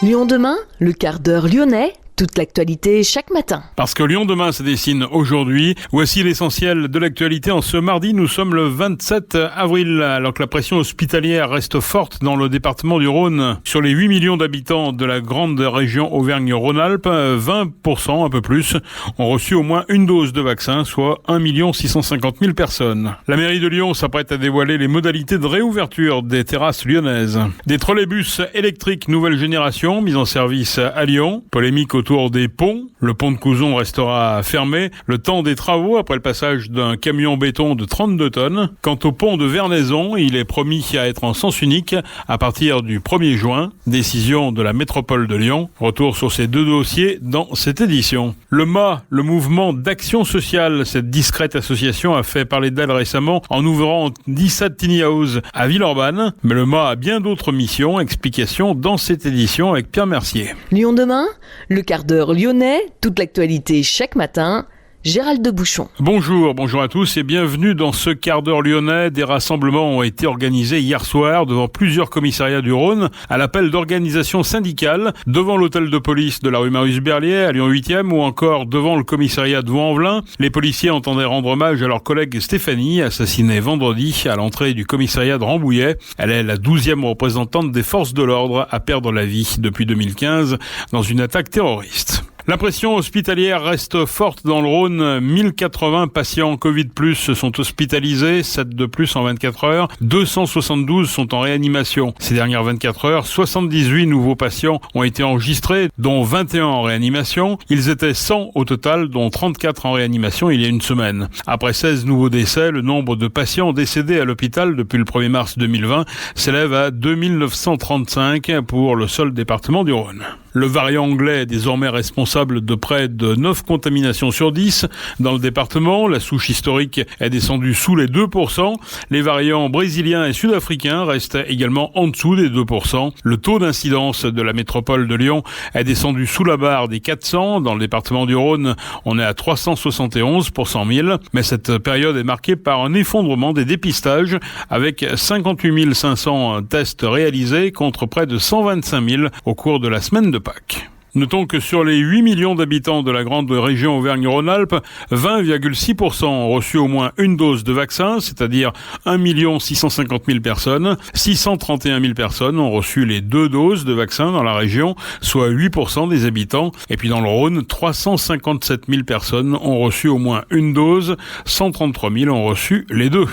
Lyon demain, le quart d'heure lyonnais, toute l'actualité chaque matin. Parce que Lyon demain se dessine aujourd'hui, voici l'essentiel de l'actualité. En ce mardi, nous sommes le 27 avril, alors que la pression hospitalière reste forte dans le département du Rhône. Sur les 8 millions d'habitants de la grande région Auvergne-Rhône-Alpes, 20%, un peu plus, ont reçu au moins une dose de vaccin, soit 1 650 000 personnes. La mairie de Lyon s'apprête à dévoiler les modalités de réouverture des terrasses lyonnaises. Des trolleybus électriques nouvelle génération mis en service à Lyon. Polémique autour des ponts. Le pont de Couzon restera fermé le temps des travaux après le passage d'un camion béton de 32 tonnes. Quant au pont de Vernaison, il est promis à être en sens unique à partir du 1er juin. Décision de la métropole de Lyon. Retour sur ces deux dossiers dans cette édition. Le MA, le mouvement d'action sociale, cette discrète association a fait parler d'elle récemment en ouvrant 17 tiny houses à Villeurbanne. Mais le MA a bien d'autres missions. Explication dans cette édition avec Pierre Mercier. Lyon demain, le quart d'heure lyonnais, toute l'actualité chaque matin. Gérald de Bouchon. Bonjour à tous et bienvenue dans ce quart d'heure lyonnais. Des rassemblements ont été organisés hier soir devant plusieurs commissariats du Rhône à l'appel d'organisations syndicales, devant l'hôtel de police de la rue Marius-Berlier à Lyon 8e ou encore devant le commissariat de Vaux-en-Velin. Les policiers entendaient rendre hommage à leur collègue Stéphanie, assassinée vendredi à l'entrée du commissariat de Rambouillet. Elle est la 12e représentante des forces de l'ordre à perdre la vie depuis 2015 dans une attaque terroriste. La pression hospitalière reste forte dans le Rhône. 1080 patients Covid+ sont hospitalisés, 7 de plus en 24 heures. 272 sont en réanimation. Ces dernières 24 heures, 78 nouveaux patients ont été enregistrés, dont 21 en réanimation. Ils étaient 100 au total, dont 34 en réanimation il y a une semaine. Après 16 nouveaux décès, le nombre de patients décédés à l'hôpital depuis le 1er mars 2020 s'élève à 2935 pour le seul département du Rhône. Le variant anglais est désormais responsable de près de 9 contaminations sur 10 dans le département. La souche historique est descendue sous les 2%. Les variants brésiliens et sud-africains restent également en dessous des 2%. Le taux d'incidence de la métropole de Lyon est descendu sous la barre des 400. Dans le département du Rhône, on est à 371 pour 100 000. Mais cette période est marquée par un effondrement des dépistages avec 58 500 tests réalisés contre près de 125 000 au cours de la semaine de Pâques. Notons que sur les 8 millions d'habitants de la grande région Auvergne-Rhône-Alpes, 20,6% ont reçu au moins une dose de vaccin, c'est-à-dire 1 650 000 personnes. 631 000 personnes ont reçu les 2 doses de vaccin dans la région, soit 8% des habitants. Et puis dans le Rhône, 357 000 personnes ont reçu au moins une dose, 133 000 ont reçu les 2.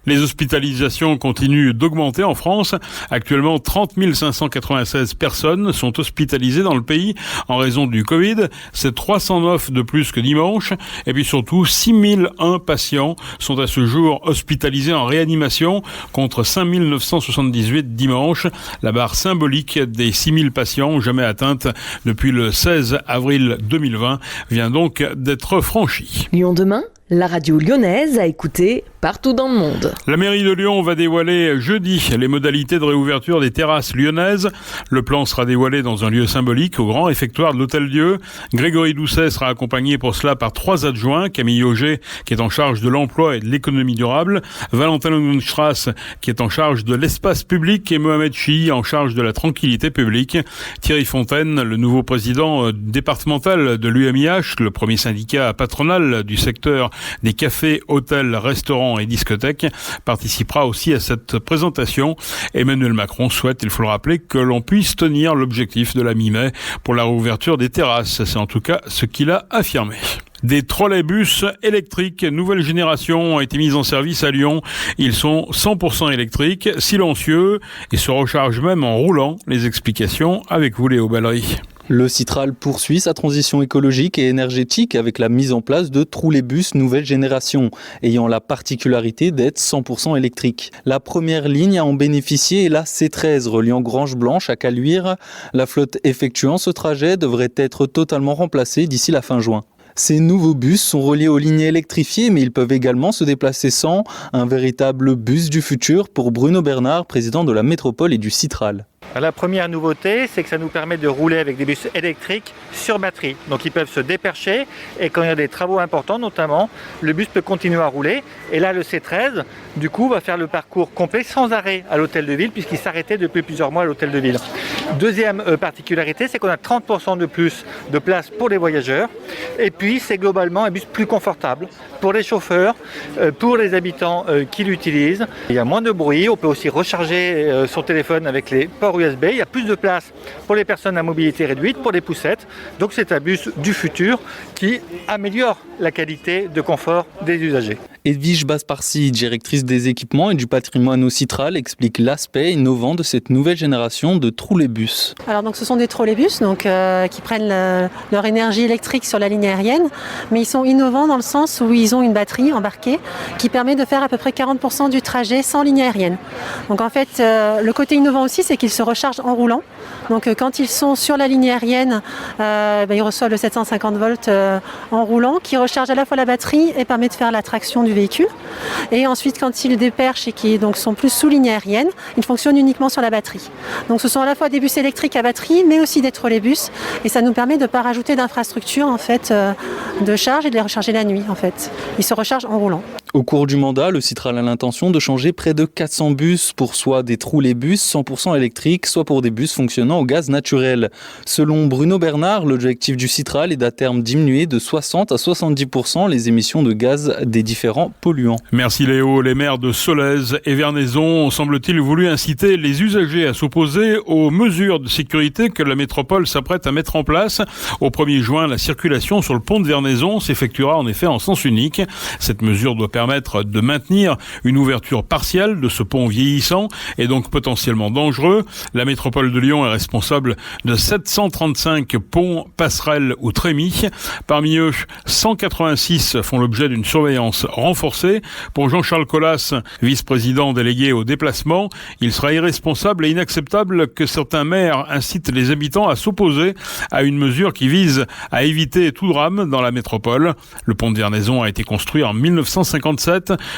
Les hospitalisations continuent d'augmenter en France. Actuellement, 30 596 personnes sont hospitalisées dans le pays en raison du Covid. C'est 309 de plus que dimanche. Et puis surtout, 6001 patients sont à ce jour hospitalisés en réanimation contre 5978 dimanche. La barre symbolique des 6000 patients jamais atteinte depuis le 16 avril 2020 vient donc d'être franchie. Lyon demain, la radio lyonnaise à écouter partout dans le monde. La mairie de Lyon va dévoiler jeudi les modalités de réouverture des terrasses lyonnaises. Le plan sera dévoilé dans un lieu symbolique au grand réfectoire de l'Hôtel-Dieu. Grégory Doucet sera accompagné pour cela par 3 adjoints. Camille Auger, qui est en charge de l'emploi et de l'économie durable. Valentin Lungenstrass, qui est en charge de l'espace public. Et Mohamed Chi, en charge de la tranquillité publique. Thierry Fontaine, le nouveau président départemental de l'UMIH, le premier syndicat patronal du secteur des cafés, hôtels, restaurants et discothèques, participera aussi à cette présentation. Emmanuel Macron souhaite, il faut le rappeler, que l'on puisse tenir l'objectif de la mi-mai pour la réouverture des terrasses. C'est en tout cas ce qu'il a affirmé. Des trolleybus électriques nouvelle génération ont été mis en service à Lyon. Ils sont 100% électriques, silencieux et se rechargent même en roulant. Les explications avec vous, Léo Ballery. Le Citral poursuit sa transition écologique et énergétique avec la mise en place de trolleybus nouvelle génération, ayant la particularité d'être 100% électriques. La première ligne à en bénéficier est la C13 reliant Grange-Blanche à Caluire. La flotte effectuant ce trajet devrait être totalement remplacée d'ici la fin juin. Ces nouveaux bus sont reliés aux lignes électrifiées, mais ils peuvent également se déplacer sans. Un véritable bus du futur pour Bruno Bernard, président de la métropole et du Citral. La première nouveauté, c'est que ça nous permet de rouler avec des bus électriques sur batterie. Donc ils peuvent se dépercher et quand il y a des travaux importants notamment, le bus peut continuer à rouler. Et là, le C13, du coup, va faire le parcours complet sans arrêt à l'hôtel de ville puisqu'il s'arrêtait depuis plusieurs mois à l'hôtel de ville. Deuxième particularité, c'est qu'on a 30% de plus de place pour les voyageurs. Et puis, c'est globalement un bus plus confortable pour les chauffeurs, pour les habitants qui l'utilisent. Il y a moins de bruit, on peut aussi recharger son téléphone avec les ports USB. Il y a plus de place pour les personnes à mobilité réduite, pour les poussettes. Donc c'est un bus du futur qui améliore la qualité de confort des usagers. Edwige Basparcy, directrice des équipements et du patrimoine au Citral, explique l'aspect innovant de cette nouvelle génération de trolleybus. Alors donc ce sont des trolleybus qui prennent leur énergie électrique sur la ligne aérienne, mais ils sont innovants dans le sens où ils ont une batterie embarquée qui permet de faire à peu près 40% du trajet sans ligne aérienne. Donc en fait, le côté innovant aussi, c'est qu'ils se rechargent en roulant. Donc quand ils sont sur la ligne aérienne, ils reçoivent le 750 volts en roulant, qui recharge à la fois la batterie et permet de faire la traction du véhicule. Et ensuite, quand ils déperchent et qui donc sont plus sous ligne aérienne, ils fonctionnent uniquement sur la batterie. Donc ce sont à la fois des bus électriques à batterie, mais aussi des trolleybus. Et ça nous permet de ne pas rajouter d'infrastructures en fait, de charge et de les recharger la nuit. En fait. Ils se rechargent en roulant. Au cours du mandat, le Citral a l'intention de changer près de 400 bus pour soit des trolleybus 100% électriques, soit pour des bus fonctionnant au gaz naturel. Selon Bruno Bernard, l'objectif du Citral est d'à terme diminuer de 60 à 70% les émissions de gaz des différents polluants. Merci Léo. Les maires de Solèze et Vernaison ont, semble-t-il, voulu inciter les usagers à s'opposer aux mesures de sécurité que la métropole s'apprête à mettre en place. Au 1er juin, la circulation sur le pont de Vernaison s'effectuera en effet en sens unique. Cette mesure doit permettre de maintenir une ouverture partielle de ce pont vieillissant et donc potentiellement dangereux. La métropole de Lyon est responsable de 735 ponts, passerelles ou trémies. Parmi eux, 186 font l'objet d'une surveillance renforcée. Pour Jean-Charles Collas, vice-président délégué au déplacement, il sera irresponsable et inacceptable que certains maires incitent les habitants à s'opposer à une mesure qui vise à éviter tout drame dans la métropole. Le pont de Vernaison a été construit en 1957.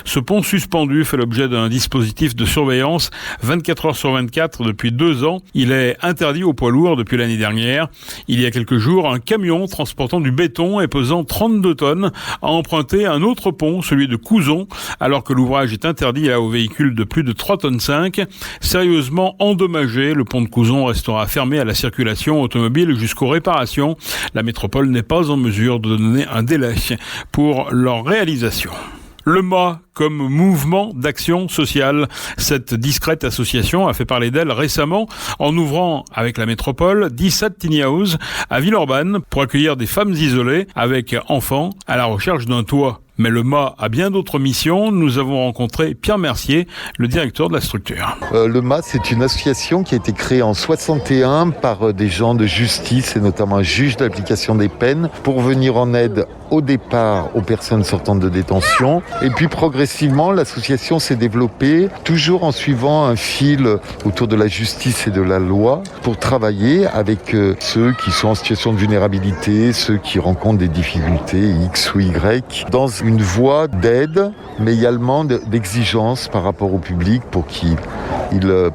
Ce pont suspendu fait l'objet d'un dispositif de surveillance 24 heures sur 24 depuis 2 ans. Il est interdit aux poids lourds depuis l'année dernière. Il y a quelques jours, un camion transportant du béton et pesant 32 tonnes a emprunté un autre pont, celui de Couzon, alors que l'ouvrage est interdit aux véhicules de plus de 3,5 tonnes. Sérieusement endommagé, le pont de Couzon restera fermé à la circulation automobile jusqu'aux réparations. La métropole n'est pas en mesure de donner un délai pour leur réalisation. Le MA comme mouvement d'action sociale. Cette discrète association a fait parler d'elle récemment en ouvrant avec la métropole 17 tiny houses à Villeurbanne pour accueillir des femmes isolées avec enfants à la recherche d'un toit. Mais le MA a bien d'autres missions. Nous avons rencontré Pierre Mercier, le directeur de la structure. Le MA, c'est une association qui a été créée en 61 par des gens de justice et notamment un juge d'application des peines pour venir en aide au départ aux personnes sortant de détention. Et puis progressivement, l'association s'est développée toujours en suivant un fil autour de la justice et de la loi pour travailler avec ceux qui sont en situation de vulnérabilité, ceux qui rencontrent des difficultés X ou Y, dans une voie d'aide, mais également d'exigence par rapport au public pour qu'ils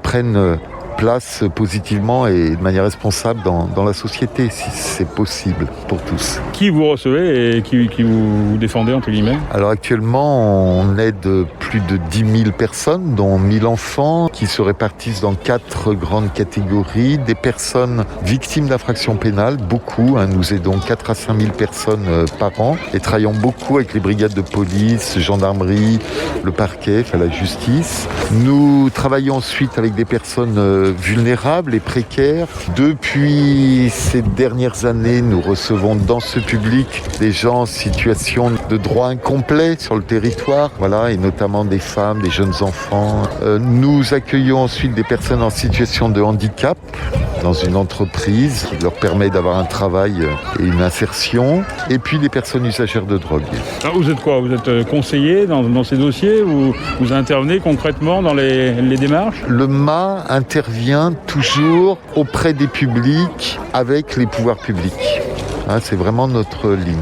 prennent place positivement et de manière responsable dans la société, si c'est possible pour tous. Qui vous recevez et qui vous défendez, entre guillemets ? Alors actuellement, on aide plus de 10 000 personnes, dont 1000 enfants, qui se répartissent dans 4 grandes catégories. Des personnes victimes d'infractions pénales, beaucoup. Nous aidons 4 à 5 000 personnes par an et travaillons beaucoup avec les brigades de police, gendarmerie, le parquet, la justice. Nous travaillons ensuite avec des personnes vulnérables et précaires. Depuis ces dernières années, nous recevons dans ce public des gens en situation de droit incomplet sur le territoire, et notamment des femmes, des jeunes enfants. Nous accueillons ensuite des personnes en situation de handicap dans une entreprise qui leur permet d'avoir un travail et une insertion, et puis des personnes usagères de drogue. Alors vous êtes quoi ? Vous êtes conseiller dans ces dossiers ou vous intervenez concrètement dans les démarches ? Le MA intervient toujours auprès des publics avec les pouvoirs publics. C'est vraiment notre ligne.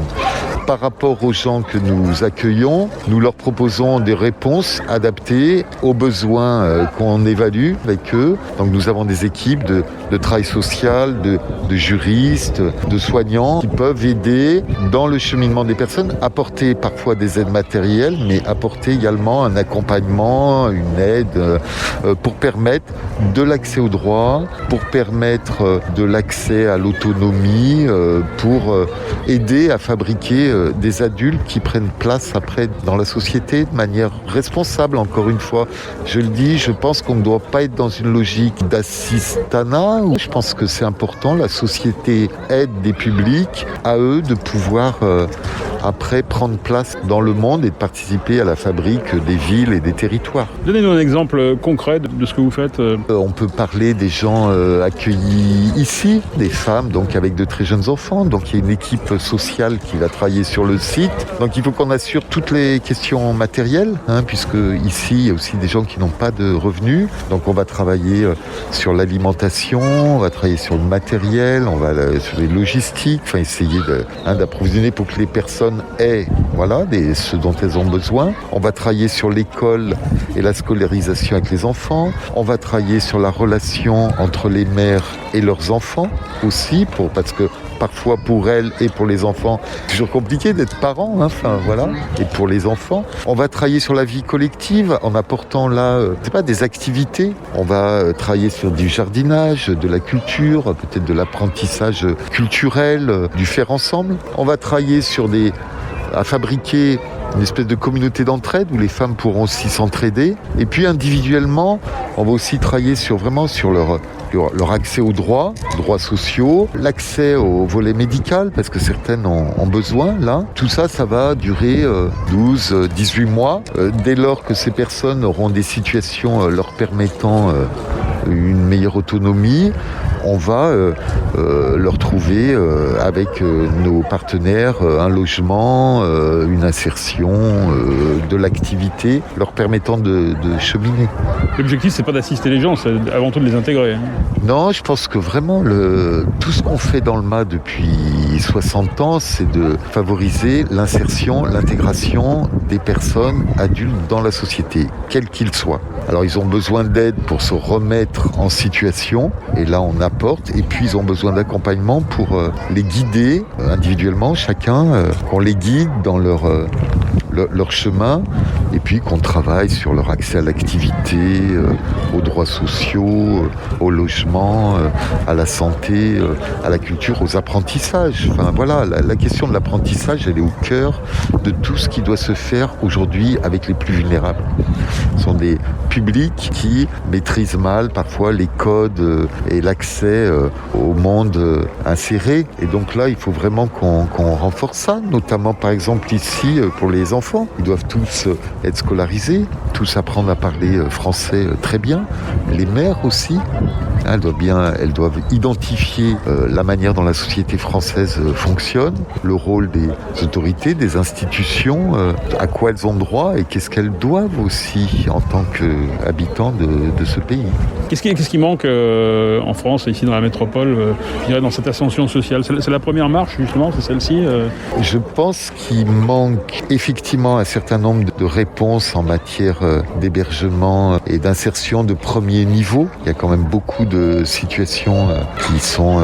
par rapport aux gens que nous accueillons, nous leur proposons des réponses adaptées aux besoins qu'on évalue avec eux. Donc nous avons des équipes de travail social, de juristes, de soignants qui peuvent aider dans le cheminement des personnes, apporter parfois des aides matérielles, mais apporter également un accompagnement, une aide pour permettre de l'accès aux droits, pour permettre de l'accès à l'autonomie, pour aider à fabriquer des adultes qui prennent place après dans la société de manière responsable. Encore une fois, je le dis, je pense qu'on ne doit pas être dans une logique d'assistanat. Je pense que c'est important, la société aide des publics à eux de pouvoir après prendre place dans le monde et de participer à la fabrique des villes et des territoires. Donnez-nous un exemple concret de ce que vous faites. On peut parler des gens accueillis ici, des femmes donc avec de très jeunes enfants. Donc il y a une équipe sociale qui va travailler sur le site. Donc il faut qu'on assure toutes les questions matérielles, puisque ici il y a aussi des gens qui n'ont pas de revenus. Donc on va travailler sur l'alimentation, on va travailler sur le matériel, on va sur les logistiques, essayer d'approvisionner pour que les personnes aient ce dont elles ont besoin. On va travailler sur l'école et la scolarisation avec les enfants. On va travailler sur la relation entre les mères et leurs enfants aussi, parce que parfois pour elles et pour les enfants, c'est toujours compliqué d'être parent, et pour les enfants. On va travailler sur la vie collective en apportant des activités. On va travailler sur du jardinage, de la culture, peut-être de l'apprentissage culturel, du faire ensemble. On va travailler à fabriquer une espèce de communauté d'entraide où les femmes pourront aussi s'entraider. Et puis individuellement, on va aussi travailler sur leur accès aux droits sociaux, l'accès au volet médical, parce que certaines ont besoin, là. Tout ça, ça va durer 12, 18 mois. Dès lors que ces personnes auront des situations leur permettant une meilleure autonomie, on va leur trouver avec nos partenaires un logement, une insertion, de l'activité, leur permettant de cheminer. L'objectif, c'est pas d'assister les gens, c'est avant tout de les intégrer. Non, je pense que vraiment, tout ce qu'on fait dans le MA depuis 60 ans, c'est de favoriser l'insertion, l'intégration des personnes adultes dans la société, quels qu'ils soient. Alors, ils ont besoin d'aide pour se remettre en situation, et là, on apporte. Et puis, ils ont besoin d'accompagnement pour les guider individuellement, chacun, qu'on les guide dans leur chemin, et puis qu'on travaille sur leur accès à l'activité, aux droits sociaux, au logement, à la santé, à la culture, aux apprentissages. La question de l'apprentissage, elle est au cœur de tout ce qui doit se faire aujourd'hui avec les plus vulnérables. Ce sont des publics qui maîtrisent mal parfois les codes et l'accès au monde inséré. Et donc là, il faut vraiment qu'on renforce ça, notamment par exemple ici pour les enfants. Ils doivent tous être scolarisés, tous apprendre à parler français très bien. Les mères aussi, elles doivent identifier la manière dont la société française fonctionne, le rôle des autorités, des institutions, à quoi elles ont droit et qu'est-ce qu'elles doivent aussi en tant qu'habitants de ce pays. Qu'est-ce qui manque en France et ici dans la métropole, je dirais dans cette ascension sociale? C'est la première marche justement, c'est celle-ci Je pense qu'il manque effectivement un certain nombre de réponses en matière d'hébergement et d'insertion de premier niveau. Il y a quand même beaucoup de situations qui sont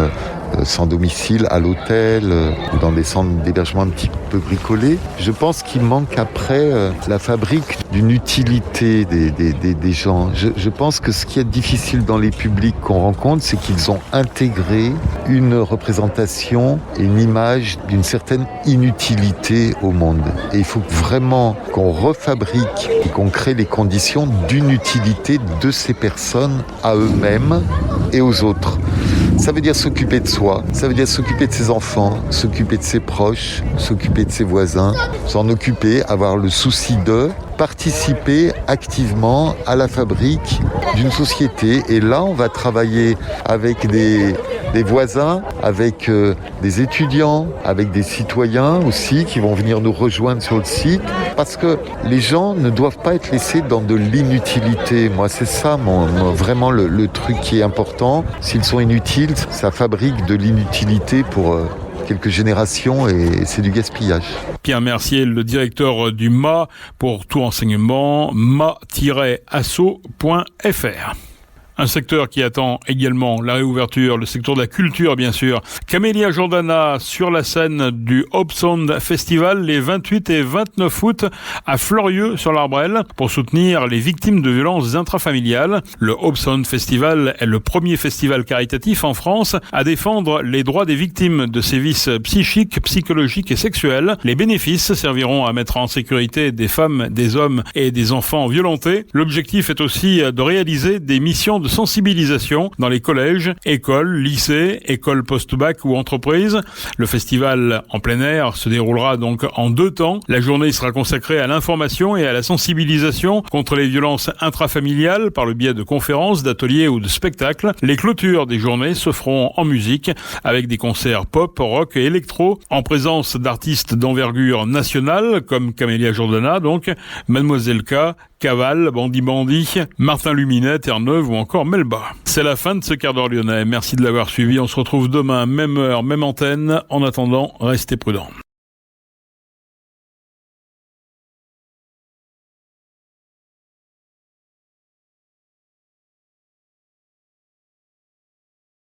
sans domicile, à l'hôtel, ou dans des centres d'hébergement un petit peu bricolés. Je pense qu'il manque après la fabrique d'une utilité des gens. Je pense que ce qui est difficile dans les publics qu'on rencontre, c'est qu'ils ont intégré une représentation et une image d'une certaine inutilité au monde. Et il faut vraiment qu'on refabrique et qu'on crée les conditions d'une utilité de ces personnes à eux-mêmes et aux autres. Ça veut dire s'occuper de soi, ça veut dire s'occuper de ses enfants, s'occuper de ses proches, s'occuper de ses voisins, s'en occuper, avoir le souci de participer activement à la fabrique d'une société. Et là, on va travailler avec des voisins, avec des étudiants, avec des citoyens aussi qui vont venir nous rejoindre sur le site, parce que les gens ne doivent pas être laissés dans de l'inutilité. Moi, c'est ça vraiment le truc qui est important. S'ils sont inutiles, ça fabrique de l'inutilité pour quelques générations et c'est du gaspillage. Pierre Mercier, le directeur du MA, pour tout renseignement, ma-asso.fr. Un secteur qui attend également la réouverture, le secteur de la culture bien sûr. Camélia Jordana sur la scène du Hope Sound Festival les 28 et 29 août à Fleurieux sur l'Arbrelle pour soutenir les victimes de violences intrafamiliales. Le Hope Sound Festival est le premier festival caritatif en France à défendre les droits des victimes de sévices psychiques, psychologiques et sexuels. Les bénéfices serviront à mettre en sécurité des femmes, des hommes et des enfants violentés. L'objectif est aussi de réaliser des missions de sensibilisation dans les collèges, écoles, lycées, écoles post-bac ou entreprises. Le festival en plein air se déroulera donc en 2 temps. La journée sera consacrée à l'information et à la sensibilisation contre les violences intrafamiliales par le biais de conférences, d'ateliers ou de spectacles. Les clôtures des journées se feront en musique avec des concerts pop, rock et électro en présence d'artistes d'envergure nationale comme Camélia Jordana, donc Mademoiselle K, Caval, Bandi, Martin Luminet, Terre-Neuve ou encore Melba. C'est la fin de ce quart d'heure lyonnais. Merci de l'avoir suivi. On se retrouve demain, même heure, même antenne. En attendant, restez prudents.